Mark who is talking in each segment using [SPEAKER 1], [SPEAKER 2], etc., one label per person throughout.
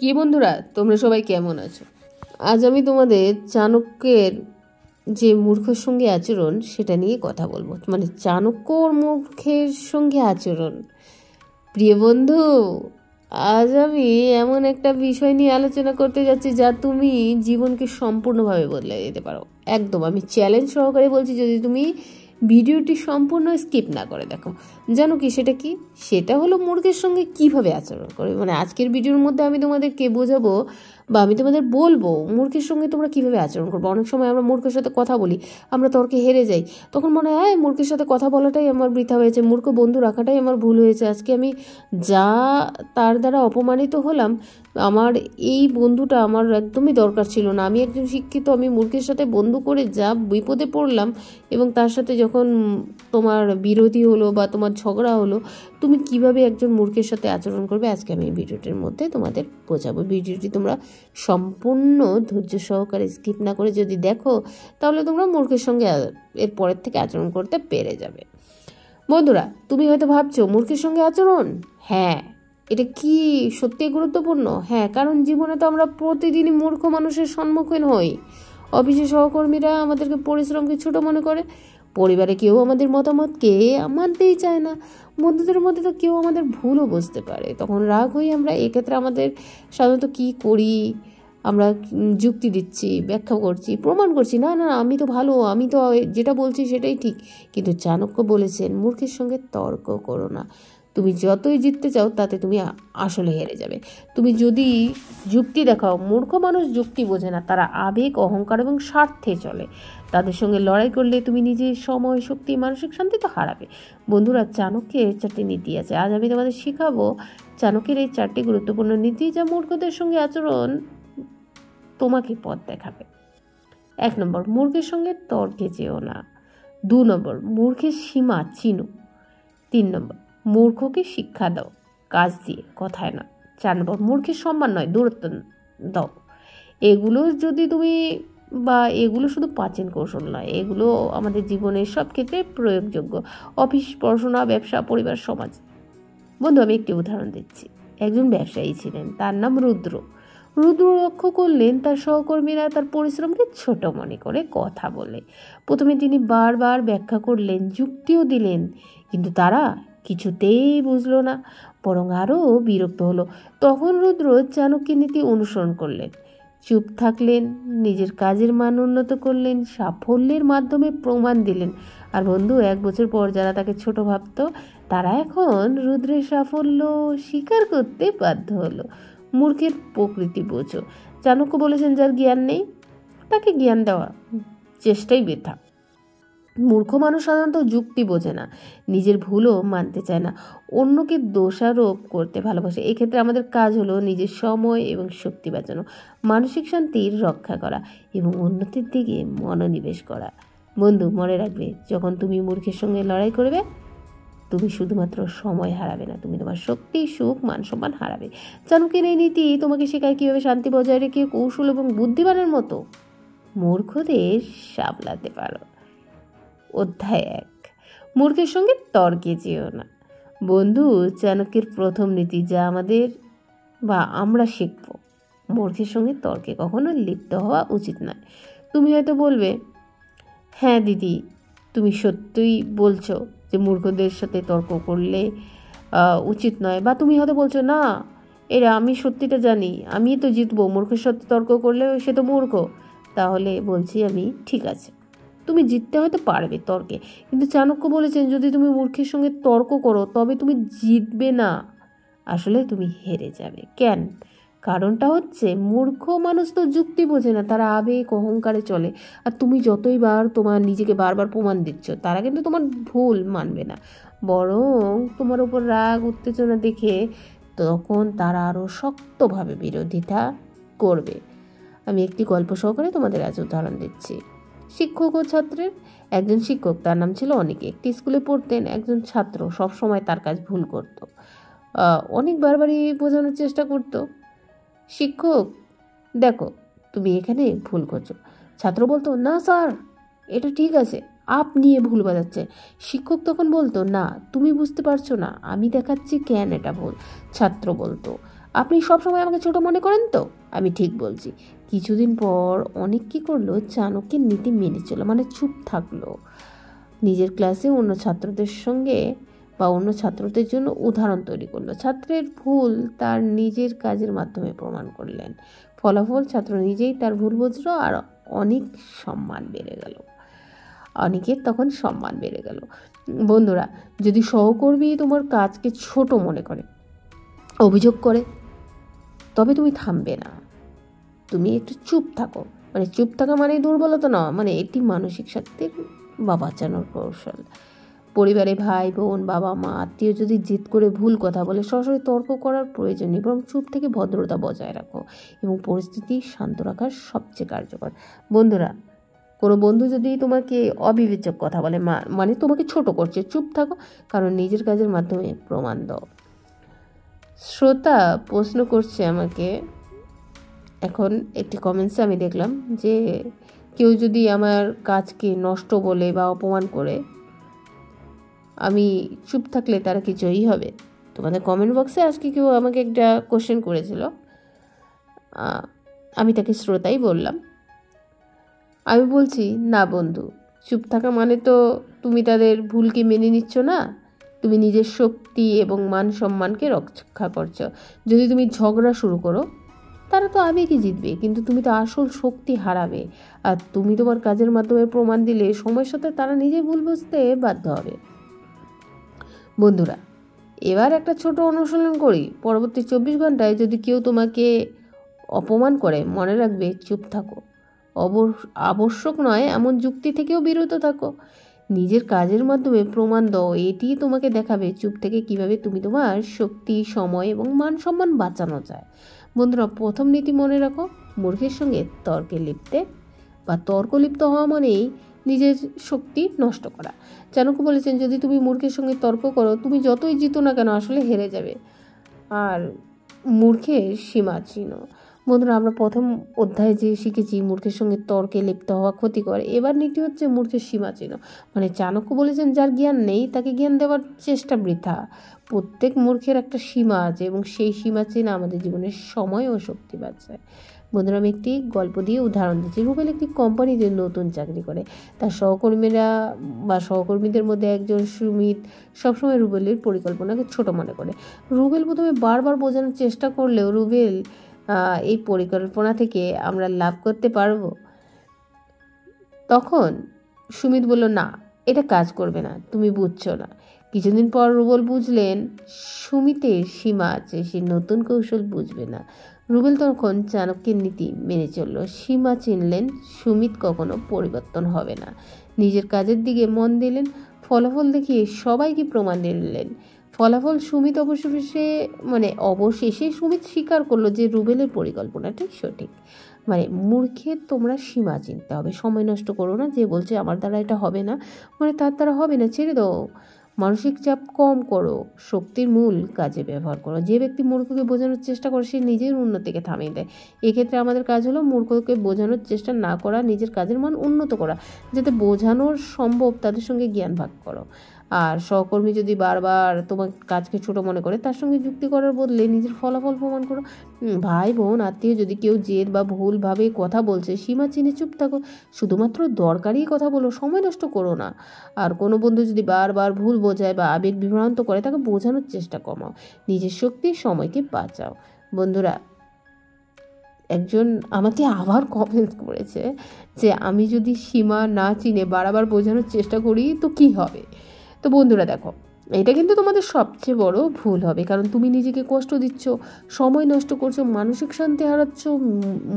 [SPEAKER 1] কি বন্ধুরা, তোমরা সবাই কেমন আছো? আজ আমি তোমাদের চাণক্যের যে মূর্খের সঙ্গে আচরণ সেটা নিয়ে কথা বলবো। মানে চাণক্য ওর মূর্খের সঙ্গে আচরণ। প্রিয় বন্ধু, আজ আমি এমন একটা বিষয় নিয়ে আলোচনা করতে যাচ্ছি যা তুমি জীবনকে সম্পূর্ণভাবে বদলে দিতে পারো। একদম আমি চ্যালেঞ্জ সহকারে বলছি, যদি তুমি ভিডিওটি সম্পূর্ণ স্কিপ না করে দেখো। জানো কি সেটা? কি সেটা হলো মূর্খের সঙ্গে কিভাবে আচরণ করবে। মানে আজকের ভিডিওর মধ্যে আমি তোমাদেরকে বোঝাবো বা আমি তোমাদের বলবো মূর্খের সঙ্গে তোমরা কিভাবে আচরণ করবে। অনেক সময় আমরা মূর্খের সাথে কথা বলি, আমরা তর্কে হেরে যাই, তখন মনে হয় মূর্খের সাথে কথা বলাটাই আমার বৃথা হয়েছে, মূর্খ বন্ধু রাখাটাই আমার ভুল হয়েছে। আজকে আমি যা তার দ্বারা অপমানিত হলাম, আমার এই বন্ধুটা আমার একদমই দরকার ছিল না। আমি একজন শিক্ষিত, আমি মূর্খের সাথে বন্ধু করে যা বিপদে পড়লাম, এবং তার সাথে যখন তোমার বিরোধী হলো বা তোমার ঝগড়া হলো, তুমি কিভাবে একজন মূর্খের সাথে আচরণ করবে আজকে আমি এই ভিডিওটির মধ্যে তোমাদের বোঝাবো। ভিডিওটি তোমরা সম্পূর্ণ ধৈর্য সহকারে স্কিপ না করে যদি দেখো, তাহলে তোমরা মূর্খের সঙ্গে এর পরের থেকে আচরণ করতে পেরে যাবে। বন্ধুরা, তুমি হয়তো ভাবছো মূর্খের সঙ্গে আচরণ, হ্যাঁ এটা কি সত্যি গুরুত্বপূর্ণ? হ্যাঁ, কারণ জীবনে তো আমরা প্রতিদিনই মূর্খ মানুষের সম্মুখীন হই। অফিসে সহকর্মীরা আমাদেরকে পরিশ্রমকে ছোট মনে করে, পরিবারে কেউ আমাদের মতামতকে মানতেই চায় না, বন্ধুদের মধ্যে তো কেউ আমাদের ভুলও বুঝতে পারে, তখন রাগ হই আমরা। এক্ষেত্রে আমাদের সাধারণত কি করি? আমরা যুক্তি দিচ্ছি, ব্যাখ্যা করছি, প্রমাণ করছি, না না আমি তো ভালো, আমি তো যেটা বলছি সেটাই ঠিক। কিন্তু চাণক্য বলেছেন মূর্খের সঙ্গে তর্ক করো না। তুমি যতই জিততে চাও তাতে তুমি আসলে হেরে যাবে। তুমি যদি যুক্তি দেখাও, মূর্খ মানুষ যুক্তি বোঝে না, তারা আবেগ, অহংকার এবং স্বার্থে চলে। তাদের সঙ্গে লড়াই করলে তুমি নিজের সময়, শক্তি, মানসিক শান্তি তো হারাবে। বন্ধুরা, চাণক্যের 4টি নীতি আছে, আজ আমি তোমাদের শেখাবো চাণক্যের এই 4টি গুরুত্বপূর্ণ নীতি, যা মূর্খদের সঙ্গে আচরণ তোমাকে পথ দেখাবে। 1 নম্বর, মূর্খের সঙ্গে তর্কে যেও না। 2 নম্বর, মূর্খের সীমা চিনো। 3 নম্বর, মূর্খকে শিক্ষা দাও, কাজ দিয়ে, কথায় না। 4 নম্বর, মূর্খের সম্মান নয়, দূরত্ব দাও। এগুলো যদি তুমি এগুলো শুধু প্রাচীন কৌশল নয়, এগুলো আমাদের জীবনের সব ক্ষেত্রে প্রয়োগযোগ্য। অফিস, পড়াশোনা, ব্যবসা, পরিবার, সমাজ। বন্ধু, আমি একটি উদাহরণ দিচ্ছি। একজন ব্যবসায়ী ছিলেন, তার নাম রুদ্র। রুদ্র লক্ষ্য করলেন তার সহকর্মীরা তার পরিশ্রমকে ছোট মনে করে কথা বলে। প্রথমে তিনি বারবার ব্যাখ্যা করলেন, যুক্তিও দিলেন, কিন্তু তারা কিছুতেই বুঝলো না, বরং আরও বিরক্ত হলো। তখন রুদ্র চাণক্যের নীতি অনুসরণ করলেন, চুপ থাকলেন, নিজের কাজের মান উন্নত করলেন, সাফল্যের মাধ্যমে প্রমাণ দিলেন। আর বন্ধু, 1 বছর পর যারা তাকে ছোট ভাবত, তারা এখন রুদ্রের সাফল্য স্বীকার করতে বাধ্য হলো। মূর্খের প্রকৃতি বোঝো। চাণক্য বলেছেন, যার জ্ঞান নেই তাকে জ্ঞান দেওয়া চেষ্টাই বৃথা। মূর্খ মানুষ সাধারণত যুক্তি বোঝে না, নিজের ভুলও মানতে চায় না, অন্যকে দোষারোপ করতে ভালোবাসে। এক্ষেত্রে আমাদের কাজ হলো নিজের সময় এবং শক্তি বাঁচানো, মানসিক শান্তির রক্ষা করা এবং উন্নতির দিকে মনোনিবেশ করা। বন্ধু, মনে রাখবে, যখন তুমি মূর্খের সঙ্গে লড়াই করবে, তুমি শুধুমাত্র সময় হারাবে না, তুমি তোমার শক্তি, সুখ, মান সম্মান হারাবে। চাণক্যের এই নীতি তোমাকে শেখায় কীভাবে শান্তি বজায় রেখে কৌশল এবং বুদ্ধিমানের মতো মূর্খদের সামলাতে পারো। অধ্যায় 1, মূর্খের সঙ্গে তর্কে যেও না। বন্ধু, চাণক্যের প্রথম নীতি যা আমরা শিখব, মূর্খের সঙ্গে তর্কে কখনো লিপ্ত হওয়া উচিত নয়। তুমি হয়তো বলবে, হ্যাঁ দিদি, তুমি সত্যিই বলছো যে মূর্খদের সাথে তর্ক করলে উচিত নয়। বা তুমি হয়তো বলছো, না আমি সত্যিটা জানি, আমি তো জিতবো, মূর্খের সাথে তর্ক করলে সে তো মূর্খ। তাহলে বলছি আমি, ঠিক আছে, তুমি জিততে হয়তো পারবে তর্কে, কিন্তু চাণক্য বলেছেন যদি তুমি মূর্খের সঙ্গে তর্ক করো তবে তুমি জিতবে না, আসলে তুমি হেরে যাবে। কেন? কারণটা হচ্ছে, মূর্খ মানুষ তো যুক্তি বোঝে না, তারা আবেগ, অহংকারে চলে। আর তুমি যতই তোমার নিজেকে বারবার প্রমাণ দিচ্ছ, তারা কিন্তু তোমার ভুল মানবে না, বরং তোমার উপর রাগ, উত্তেজনা দেখে তখন তারা আরও শক্তভাবে বিরোধিতা করবে। আমি একটি গল্প সহকারে তোমাদের আজ উদাহরণ দিচ্ছি। শিক্ষক ও ছাত্রের। একজন শিক্ষক, তার নাম ছিল অনেক, একটি স্কুলে পড়তেন। একজন ছাত্র সবসময় তার কাজ ভুল করত, অনেক বারবারই বোঝানোর চেষ্টা করত। শিক্ষক, দেখো তুমি এখানে ভুল করছো। ছাত্র বলতো, না স্যার, এটা ঠিক আছে, আপনি ভুল বাজাচ্ছেন। শিক্ষক তখন বলতো, না তুমি বুঝতে পারছো না, আমি দেখাচ্ছি কেন এটা ভুল। ছাত্র বলতো, আপনি সবসময় আমাকে ছোট মনে করেন তো? আমি ঠিক বলছি। কিছুদিন পর অনেক কী করলো, চাণক্যের নীতি মেনে চলো, মানে চুপ থাকলো। নিজের ক্লাসে অন্য ছাত্রদের সঙ্গে বা অন্য ছাত্রদের জন্য উদাহরণ তৈরি করলো। ছাত্রের ভুল তার নিজের কাজের মাধ্যমে প্রমাণ করলেন। ফলাফল ছাত্র নিজেই তার ভুল বুঝলো, আর অনেক সম্মান বেড়ে গেল। অনেকের তখন সম্মান বেড়ে গেল। বন্ধুরা, যদি সহকর্মী তোমার কাজকে ছোট মনে করে, অভিযোগ করে, তবে তুমি থামবে না, তুমি একটু চুপ থাকো। মানে চুপ থাকা মানে দুর্বলতা না, মানে এটি মানসিক শক্তির বা বাঁচানোর কৌশল। পরিবারে ভাই বোন, বাবা মা, আত্মীয় যদি জিদ করে ভুল কথা বলে, সরাসরি তর্ক করার প্রয়োজন নেই, বরং চুপ থেকে ভদ্রতা বজায় রাখো এবং পরিস্থিতি শান্ত রাখার সবচেয়ে কার্যকর। বন্ধুরা, কোনো বন্ধু যদি তোমাকে অবিবেচক কথা বলে, মানে তোমাকে ছোট করছে, চুপ থাকো, কারণ নিজের কাজের মাধ্যমে প্রমাণ দাও। শ্রোতা প্রশ্ন করছে আমাকে, এখন একটি কমেন্টসে আমি দেখলাম যে কেউ যদি আমার কাজকে নষ্ট বলে বা অপমান করে, আমি চুপ থাকলে তারা কি জয়ী হবে? তোমাদের কমেন্ট বক্সে আজকে কেউ আমাকে একটা কোশ্চেন করেছিল, আমি তাকে শ্রোতাই বললাম। আমি বলছি, না বন্ধু, চুপ থাকা মানে তো তুমি তাদের ভুলকে মেনে নিচ্ছ না, তুমি নিজের শক্তি এবং মান সম্মানকে রক্ষা করছো। যদি তুমি ঝগড়া শুরু করো, তারা তো আবেগে জিতবে, কিন্তু তুমি তো আসল শক্তি হারাবে। আর তুমি তোমার কাজের মাধ্যমে প্রমাণ দিলে সময়ের সাথে তারা নিজেই ভুল বুঝতে বাধ্য হবে। বন্ধুরা, এবার একটা ছোট অনুশীলন করি। পরবর্তী 24 ঘন্টায় যদি কেউ তোমাকে অপমান করে, মনে রাখবে চুপ থাকো। আবশ্যক নয় এমন যুক্তি থেকেও বিরত থাকো। নিজের কাজের মাধ্যমে প্রমাণ দাও, এটি তোমাকে দেখাবে চুপ থেকে কিভাবে তুমি তোমার শক্তি, সময় এবং মান সম্মান বাঁচানো যায়। বন্ধুরা, প্রথম নীতি মনে রাখো, মূর্খের সঙ্গে তর্ক লিপ্ত হওয়া মানেই নিজের শক্তি নষ্ট করা। চাণক্য বলেছেন, যদি তুমি মূর্খের সঙ্গে তর্ক করো, তুমি যতই জিতো না কেন আসলে হেরে যাবে। আর মূর্খের সীমা চিনো। বন্ধুরা, আমরা প্রথম অধ্যায়ে যে শিখেছি মূর্খের সঙ্গে তর্কে লিপ্ত হওয়া ক্ষতিকর, এবার নীতি হচ্ছে মূর্খের সীমা চিনো। মানে চাণক্য বলেছেন, যার জ্ঞান নেই তাকে জ্ঞান দেওয়ার চেষ্টা বৃথা। প্রত্যেক মূর্খের একটা সীমা আছে এবং সেই সীমা চেনা আমাদের জীবনের সময় ও শক্তি বাঁচায়। বন্ধুরা, আমি একটি গল্প দিয়ে উদাহরণ দিচ্ছি। রুবেল একটি কোম্পানিতে নতুন চাকরি করে। তার সহকর্মীদের মধ্যে একজন সুমিত সবসময় রুবেলের পরিকল্পনাকে ছোট মনে করে। রুবেল প্রথমে বারবার বোঝানোর চেষ্টা করলেও, রুবেল, এই পরিকল্পনা থেকে আমরা লাভ করতে পারবো। তখন সুমিত বলল, না, এটা কাজ করবে না, তুমি বুঝছো না। কিছুদিন পর রুবেল বুঝলেন সুমিতের সীমা আছে, সে নতুন কৌশল বুঝবে না। রুবেল তখন চাণক্যের নীতি মেনে চলল, সীমা চিনলেন, সুমিত কখনো পরিবর্তন হবে না। নিজের কাজের দিকে মন দিলেন, ফলাফল দেখিয়ে সবাইকে প্রমাণ দিলেন। ফলাফল সুমিত অবশেষে সুমিত স্বীকার করলো যে রুবেলের পরিকল্পনাটাই সঠিক। মানে মূর্খের তোমরা সীমা চিনতে হবে, সময় নষ্ট করো না। যে বলছে আমার দ্বারা এটা হবে না, মানে তার দ্বারা হবে না, ছেড়ে দাও। মানসিক চাপ কম করো, শক্তির মূল কাজে ব্যবহার করো। যে ব্যক্তি মূর্খকে বোঝানোর চেষ্টা করে, সে নিজের উন্নতিকে থামিয়ে দেয়। এক্ষেত্রে আমাদের কাজ হলো মূর্খকে বোঝানোর চেষ্টা না করা, নিজের কাজের মান উন্নত করা। যাতে বোঝানোর সম্ভব তাদের সঙ্গে জ্ঞান ভাগ করো। আর সহকর্মী যদি বারবার তোমার কাজকে ছোট মনে করে, তার সঙ্গে যুক্তি করার বদলে নিজের ফলাফল প্রমাণ করো। ভাই বোন, আত্মীয় যদি কেউ জেদ বা ভুলভাবে কথা বলছে, সীমা চিনে চুপ থাকো। শুধুমাত্র দরকারি কথা বলো, সময় নষ্ট করো না। আর কোনো বন্ধু যদি বারবার ভুল বোঝায় বা আবেগ বিভ্রান্ত করে, তাকে বোঝানোর চেষ্টা কমাও। নিজের শক্তি, সময়কে বাঁচাও। বন্ধুরা, একজন আমাকে আবার কমেন্ট করেছে যে আমি যদি সীমা না চিনে বারবার বোঝানোর চেষ্টা করি তো কি হবে। তো বন্ধুরা দেখো, এটা কিন্তু তোমাদের সবচেয়ে বড় ভুল হবে, কারণ তুমি নিজেকে কষ্ট দিচ্ছ, সময় নষ্ট করছো, মানসিক শান্তি হারাচ্ছ।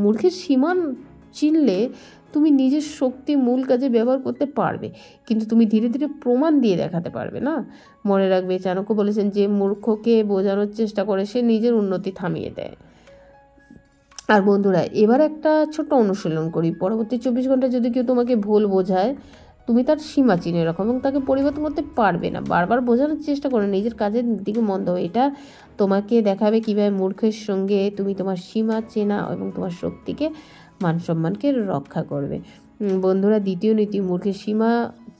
[SPEAKER 1] মূর্খের সীমা চিনলে তুমি নিজের শক্তি মূল কাজে ব্যবহার করতে পারবে, কিন্তু তুমি ধীরে ধীরে প্রমাণ দিয়ে দেখাতে পারবে না। মনে রাখবে, চাণক্য বলেছেন, যে মূর্খকে বোঝানোর চেষ্টা করে সে নিজের উন্নতি থামিয়ে দেয়। আর বন্ধুরা, এবার একটা ছোট্ট অনুশীলন করি। পরবর্তী 24 ঘন্টা যদি কেউ তোমাকে ভুল বোঝায়, তুমি তার সীমা চিনে রাখো এবং তাকে পরিবর্তন করতে পারবে না। বারবার বোঝানোর চেষ্টা করো, নিজের কাজের দিকে মন দাও। এটা তোমাকে দেখাবে কীভাবে মূর্খের সঙ্গে তুমি তোমার সীমা চেনা এবং তোমার শক্তিকে, মান সম্মানকে রক্ষা করবে। বন্ধুরা, দ্বিতীয় নীতি, মূর্খের সীমা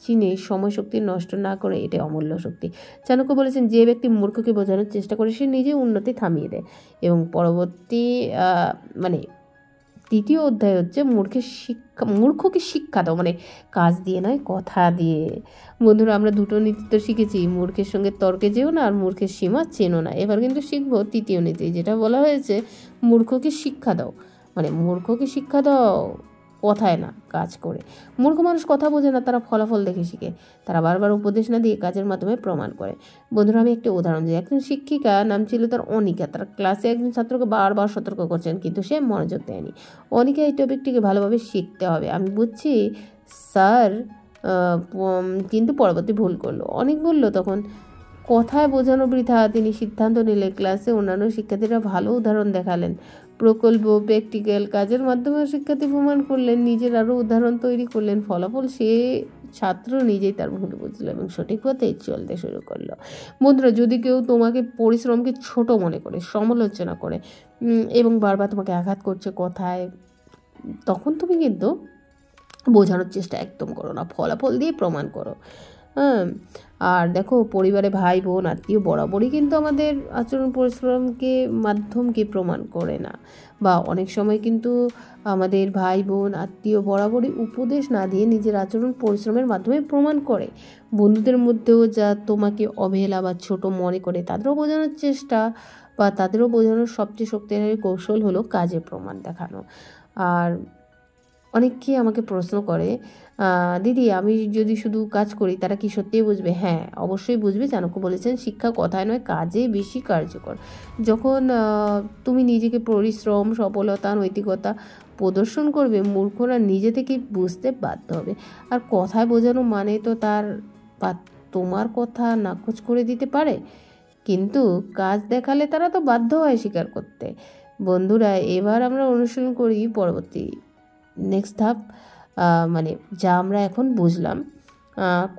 [SPEAKER 1] চিনে সময় শক্তি নষ্ট না করে, এটাই অমূল্য শক্তি। চাণক্য বলেছেন, যে ব্যক্তি মূর্খকে বোঝানোর চেষ্টা করে সে নিজে উন্নতি থামিয়ে দেয়। এবং পরবর্তী মানে তৃতীয় অধ্যায় হচ্ছে মূর্খকে শিক্ষা দাও, মানে কাজ দিয়ে নয়, কথা দিয়ে। বন্ধুরা, আমরা দুটো নীতি তো শিখেছি, মূর্খের সঙ্গে তর্কে যেও না আর মূর্খের সীমা চেনো না। এবার কিন্তু শিখবো তৃতীয় নীতি, যেটা বলা হয়েছে মূর্খকে শিক্ষা দাও, মানে মূর্খকে শিক্ষা দাও কথায় না, কাজ করে। মূর্খ মানুষ কথা বোঝে না, তারা ফলাফল দেখে শিখে। তারা বারবার উপদেশ না দিয়ে কাজের মাধ্যমে প্রমাণ করে। বন্ধুরা, আমি একটা উদাহরণ দিই। একজন শিক্ষিকা, নাম ছিল তার অনিকা, তার ক্লাসে একজন ছাত্রকে বারবার সতর্ক করছেন, কিন্তু সে মনোযোগ দেয়নি। অনিকা এই টপিকটিকে ভালোভাবে শিখতে হবে, আমি বুঝছি স্যার, কিন্তু পরবর্তী ভুল করলো। অনেক বলল তখন, কথায় বোঝানো বৃথা। তিনি সিদ্ধান্ত নিলে ক্লাসে অন্যান্য শিক্ষার্থীরা ভালো উদাহরণ দেখালেন, প্রকল্প, প্র্যাকটিক্যাল কাজের মাধ্যমে শিক্ষার্থী প্রমাণ করলেন, নিজের আরও উদাহরণ তৈরি করলেন। ফলাফল সে ছাত্র নিজেই তার ভুল বুঝলো এবং সঠিক পথে চলতে শুরু করলো। বন্ধুরা, যদি কেউ তোমাকে পরিশ্রমকে ছোট মনে করে, সমালোচনা করে এবং বারবার তোমাকে আঘাত করছে কথায়, তখন তুমি কিন্তু বোঝানোর চেষ্টা একদম করো না, ফলাফল দিয়ে প্রমাণ করো। আর দেখো, পরিবারে ভাই বোন আত্মীয় বরাবরই কিন্তু আমাদের আচরণ পরিশ্রমকে মাধ্যমকে প্রমাণ করে না, বা অনেক সময় কিন্তু আমাদের ভাই বোন আত্মীয় বরাবরই উপদেশ না দিয়ে নিজের আচরণ পরিশ্রমের মাধ্যমে প্রমাণ করে। বন্ধুদের মধ্যেও যা তোমাকে অবহেলা বা ছোট মনে করে, তাদেরও বোঝানোর চেষ্টা বা তাদেরও বোঝানোর সবচেয়ে শক্তিশালী কৌশল হলো কাজে প্রমাণ দেখানো। আর অনেকে আমাকে প্রশ্ন করে, দিদি, আমি যদি শুধু কাজ করি তারা কি সত্যিই বুঝবে? হ্যাঁ, অবশ্যই বুঝবে। চাণক্য বলেছেন, শিক্ষা কথায় নয়, কাজে বেশি কার্যকর। যখন তুমি নিজেকে পরিশ্রম, সফলতা, নৈতিকতা প্রদর্শন করবে, মূর্খরা নিজে থেকে বুঝতে বাধ্য হবে। আর কথায় বোঝানো মানে তো তার বা তোমার কথা নাকচ করে দিতে পারে, কিন্তু কাজ দেখালে তারা তো বাধ্য হয় স্বীকার করতে। বন্ধুরা, এবার আমরা অনুসরণ করি পরবর্তী নেক্সট ধাপ, মানে যা আমরা এখন বুঝলাম।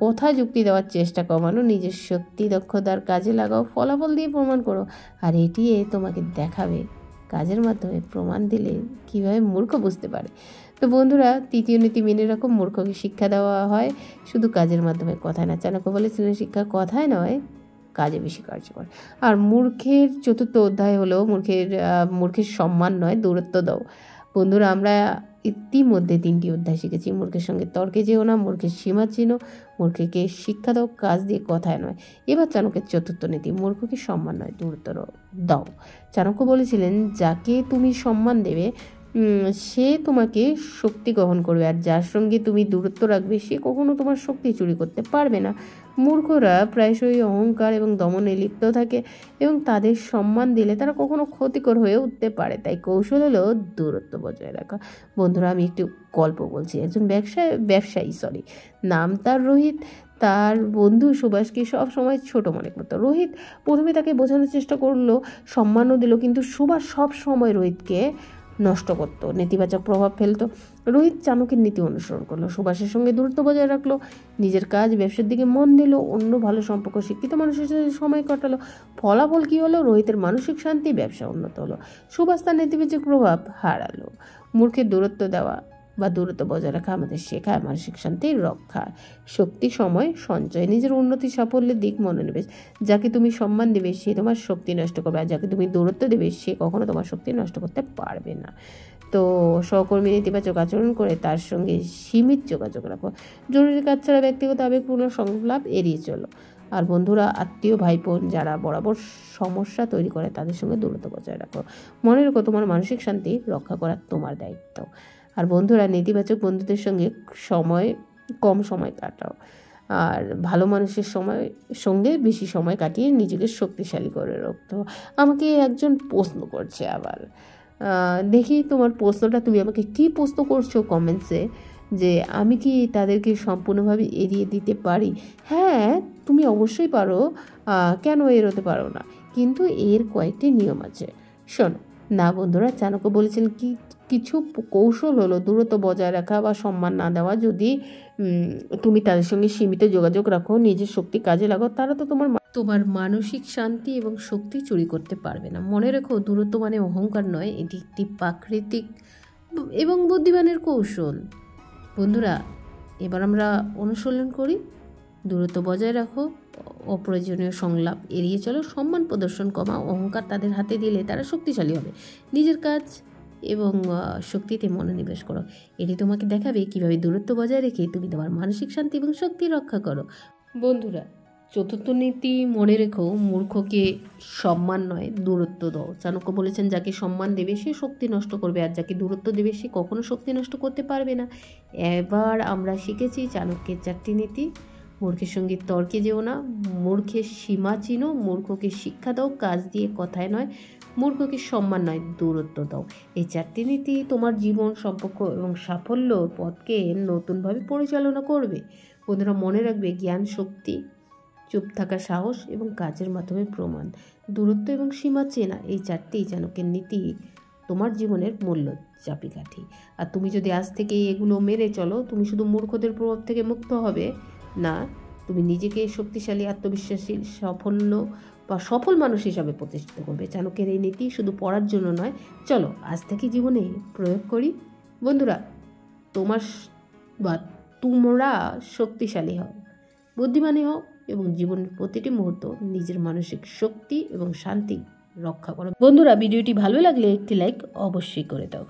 [SPEAKER 1] কথা যুক্তি দেওয়ার চেষ্টা কমানো, নিজের শক্তি দক্ষতার কাজে লাগাও, ফলাফল দিয়ে প্রমাণ করো। আর এটি তোমাকে দেখাবে কাজের মাধ্যমে প্রমাণ দিলে কীভাবে মূর্খ বুঝতে পারে। তো বন্ধুরা, তৃতীয় নীতি মেনে রাখো, মূর্খকে শিক্ষা দেওয়া হয় শুধু কাজের মাধ্যমে, কথায় না। চাণক্য বলেছিলেন, শিক্ষা কথায় নয়, কাজে বেশি কার্যকর। আর মূর্খের চতুর্থ অধ্যায় হলো মূর্খের সম্মান নয়, দূরত্ব দাও। বন্ধুরা, আমরা ইতিমধ্যে 3টি অধ্যায় শিখেছি। মূর্খের সঙ্গে তর্কে যেও না, মূর্খের সীমা চিনো, মূর্খকে শিক্ষা দাও কাজ দিয়ে, কথায় নয়। এবার চাণক্যের চতুর্থ নীতি, মূর্খকে সম্মান নয়, দূরত্ব দাও। চাণক্য বলেছিলেন, যাকে তুমি সম্মান দেবে সে তোমাকে শক্তি গ্রহণ করবে, আর যার সঙ্গে তুমি দূরত্ব রাখবে সে কখনো তোমার শক্তি চুরি করতে পারবে না। মূর্খরা প্রায়শই অহংকার এবং দমনে লিপ্ত থাকে, এবং তাদের সম্মান দিলে তারা কখনো ক্ষতিকর হয়ে উঠতে পারে। তাই কৌশল হলো দূরত্ব বজায় রাখা। বন্ধুরা, আমি একটু গল্প বলছি। একজন ব্যবসায়ী নাম তার রোহিত, তার বন্ধু সুভাষকে সব সময় ছোট মনে করতো। রোহিত প্রথমে তাকে বোঝানোর চেষ্টা করলো, সম্মানও দিল, কিন্তু সুভাষ সব সময় রোহিতকে নষ্ট করত, নেতিবাচক প্রভাব ফেলতো। রোহিত চাণক্যের নীতি অনুসরণ করলো, সুভাষের সঙ্গে দূরত্ব বজায় রাখলো, নিজের কাজ ব্যবসার দিকে মন দিল, অন্য ভালো সম্পর্ক, শিক্ষিত মানুষের সাথে সময় কাটালো। ফলাফল কী হলো? রোহিতের মানসিক শান্তি, ব্যবসা উন্নত হলো। সুভাষ তার নেতিবাচক প্রভাব হারালো। মূর্খের দূরত্ব দেওয়া বা দূরত্ব বজায় রাখা আমাদের শেখায় মানসিক শান্তির রক্ষা, শক্তি, সময় সঞ্চয়, নিজের উন্নতি, সাফল্যের দিক মনোনিবেশ। যাকে তুমি সম্মান দেবে সে তোমার শক্তি নষ্ট করবে, আর যাকে তুমি দূরত্ব দেবে সে কখনো তোমার শক্তি নষ্ট করতে পারবে না। তো সহকর্মী নেতিবাচক আচরণ করে তার সঙ্গে সীমিত যোগাযোগ রাখো। জরুরি কাজ ছাড়া ব্যক্তিগত আবেগপূর্ণ সংলাপ এড়িয়ে চলো। আর বন্ধুরা, আত্মীয়, ভাই বোন যারা বরাবর সমস্যা তৈরি করে তাদের সঙ্গে দূরত্ব বজায় রাখো। মনে রেখো, তোমার মানসিক শান্তি রক্ষা করা তোমার দায়িত্ব। আর বন্ধুরা, নেতিবাচক বন্ধুদের সঙ্গে কম সময় কাটাও, আর ভালো মানুষের সঙ্গে বেশি সময় কাটিয়ে নিজেকে শক্তিশালী করে রাখতে। আমাকে একজন প্রশ্ন করছে, আবার দেখি তোমার প্রশ্নটা, তুমি আমাকে কি প্রশ্ন করছো কমেন্টসে, যে আমি কি তাদেরকে সম্পূর্ণভাবে এড়িয়ে দিতে পারি? হ্যাঁ, তুমি অবশ্যই পারো, কেন এড়োতে পারো না? কিন্তু এর কয়েকটি নিয়ম আছে, শোনো। না বন্ধুরা, চাণক্য বলেছেন কিছু কৌশল হলো দূরত্ব বজায় রাখা বা সম্মান না দেওয়া। যদি তুমি তাদের সঙ্গে সীমিত যোগাযোগ রাখো, নিজের শক্তি কাজে লাগাও, তারা তো তোমার মানসিক শান্তি এবং শক্তি চুরি করতে পারবে না। মনে রেখো, দূরত্ব মানে অহংকার নয়, এটি একটি প্রাকৃতিক এবং বুদ্ধিমানের কৌশল। বন্ধুরা, এবার আমরা অনুশীলন করি। দূরত্ব বজায় রাখো, অপ্রয়োজনীয় সংলাপ এড়িয়ে চলো, সম্মান প্রদর্শন কমাও, অহংকার তাদের হাতে দিলে তারা শক্তিশালী হবে। নিজের কাজ এবং শক্তিতে মনোনিবেশ করো। এটি তোমাকে দেখাবে কীভাবে দূরত্ব বজায় রেখে তুমি তোমার মানসিক শান্তি এবং শক্তি রক্ষা করো। বন্ধুরা, চতুর্থ নীতি মনে রেখো, মূর্খকে সম্মান নয় দূরত্ব দাও। চাণক্য বলেছেন, যাকে সম্মান দেবে সে শক্তি নষ্ট করবে, আর যাকে দূরত্ব দেবে সে কখনো শক্তি নষ্ট করতে পারবে না। এবার আমরা শিখেছি চাণক্যের 4টি নীতি। মূর্খের সঙ্গে তর্কে যেও না, মূর্খের সীমা চিনো, মূর্খকে শিক্ষা দাও কাজ দিয়ে কথায় নয়, মূর্খকে সম্মান নয় দূরত্ব দাও। এই 4টি নীতি তোমার জীবন, সম্পর্ক এবং সাফল্য পথকে নতুনভাবে পরিচালনা করবে। বন্ধুরা, মনে রাখবে, জ্ঞান শক্তি, চুপ থাকা সাহস এবং কাজের মাধ্যমে প্রমাণ। দূরত্ব এবং সীমা চেনা, এই 4টি চাণক্যের নীতি তোমার জীবনের মূল্য চাবিকাঠি। আর তুমি যদি আজ থেকে এগুলো মেনে চলো, তুমি শুধু মূর্খদের প্রভাব থেকে মুক্ত হবে না, তুমি নিজেকে শক্তিশালী, আত্মবিশ্বাসী, সফল মানুষ হিসাবে প্রতিষ্ঠিত করবে। চাণক্যের এই নীতি শুধু পড়ার জন্য নয়, চলো আজ থেকে জীবনে প্রয়োগ করি। বন্ধুরা, তোমরা শক্তিশালী হও, বুদ্ধিমানী হও এবং জীবনের প্রতিটি মুহূর্ত নিজের মানসিক শক্তি এবং শান্তি রক্ষা করো। বন্ধুরা, ভিডিওটি ভালো লাগলে একটি লাইক অবশ্যই করে দাও।